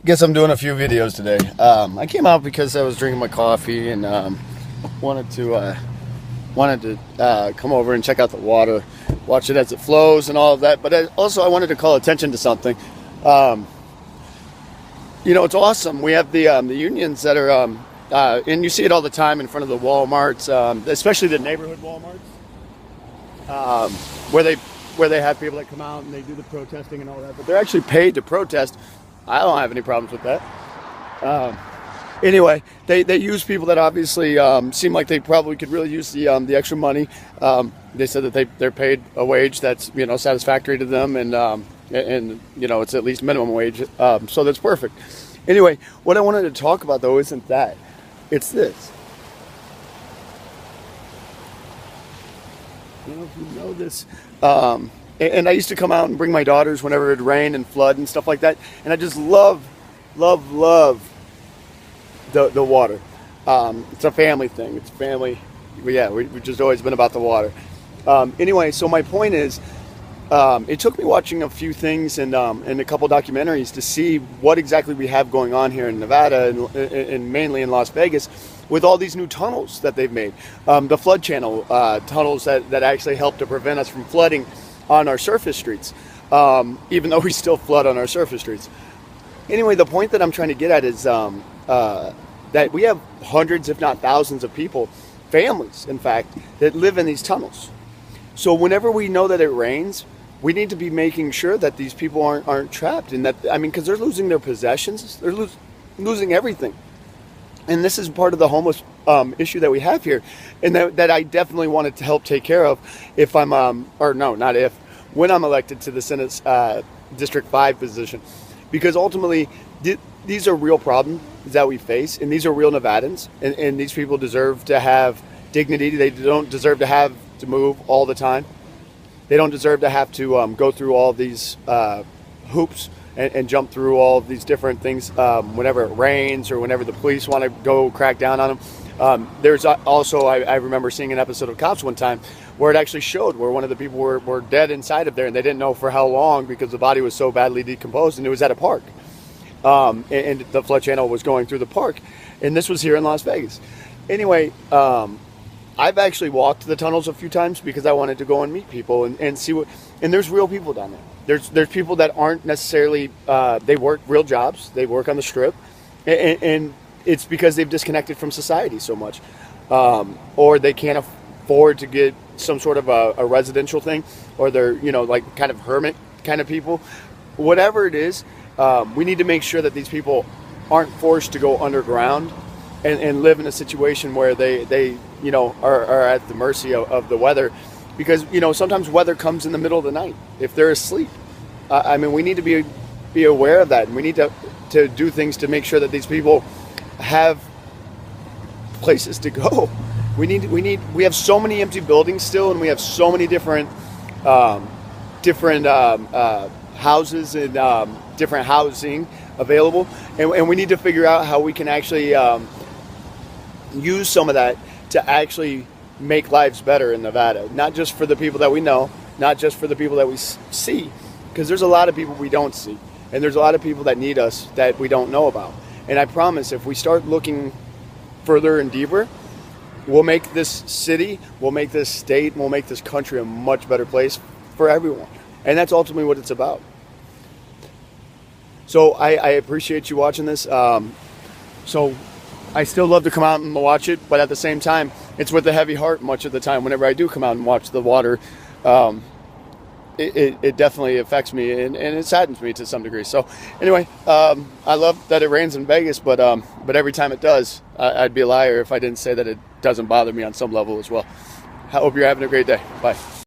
Guess I'm doing a few videos today. I came out because I was drinking my coffee and wanted to come over and check out the water, watch it as it flows and all of that. But I wanted to call attention to something. It's awesome. We have the unions that are, and you see it all the time in front of the Walmarts, especially the neighborhood Walmarts, where they have people that come out and they do the protesting and all that. But they're actually paid to protest. I don't have any problems with that. Anyway, they use people that obviously seem like they probably could really use the extra money. They said that they're paid a wage that's satisfactory to them, and it's at least minimum wage, so that's perfect. Anyway, what I wanted to talk about though isn't that. It's this. I don't know if you know this. And I used to come out and bring my daughters whenever it would rain and flood and stuff like that. And I just love the water. It's a family thing. It's family. We've just always been about the water. Anyway, so my point is, it took me watching a few things and a couple documentaries to see what exactly we have going on here in Nevada and mainly in Las Vegas with all these new tunnels that they've made. The flood channel tunnels that actually help to prevent us from flooding on our surface streets, even though we still flood on our surface streets. Anyway, the point that I'm trying to get at is that we have hundreds, if not thousands of people, families, in fact, that live in these tunnels. So whenever we know that it rains, we need to be making sure that these people aren't trapped, and because they're losing their possessions, they're losing everything. And this is part of the homeless issue that we have here, and that I definitely wanted to help take care of when I'm elected to the Senate's District 5 position. Because ultimately, these are real problems that we face, and these are real Nevadans, and these people deserve to have dignity. They don't deserve to have to move all the time. They don't deserve to have to go through all these hoops and jump through all of these different things whenever it rains or whenever the police want to go crack down on them. There's also, I remember seeing an episode of Cops one time where it actually showed where one of the people were dead inside of there, and they didn't know for how long because the body was so badly decomposed, and it was at a park. And the flood channel was going through the park, and this was here in Las Vegas. Anyway, I've actually walked the tunnels a few times because I wanted to go and meet people and see what. And there's real people down there. There's people that aren't necessarily. They work real jobs. They work on the strip, and it's because they've disconnected from society so much, or they can't afford to get some sort of a residential thing, or they're like kind of hermit kind of people. Whatever it is, we need to make sure that these people aren't forced to go underground and live in a situation where they are at the mercy of the weather, because sometimes weather comes in the middle of the night if they're asleep. We need to be aware of that, and we need to do things to make sure that these people have places to go. We have so many empty buildings still, and we have so many different houses and different housing available, and we need to figure out how we can actually use some of that to actually make lives better in Nevada, not just for the people that we know, not just for the people that we see, because there's a lot of people we don't see, and there's a lot of people that need us that we don't know about. And I promise, if we start looking further and deeper, we'll make this city, we'll make this state, and we'll make this country a much better place for everyone. And that's ultimately what it's about. So I appreciate you watching this. So I still love to come out and watch it, but at the same time, it's with a heavy heart much of the time. Whenever I do come out and watch the water, it definitely affects me, and it saddens me to some degree. So anyway, I love that it rains in Vegas, but every time it does, I'd be a liar if I didn't say that it doesn't bother me on some level as well. I hope you're having a great day. Bye.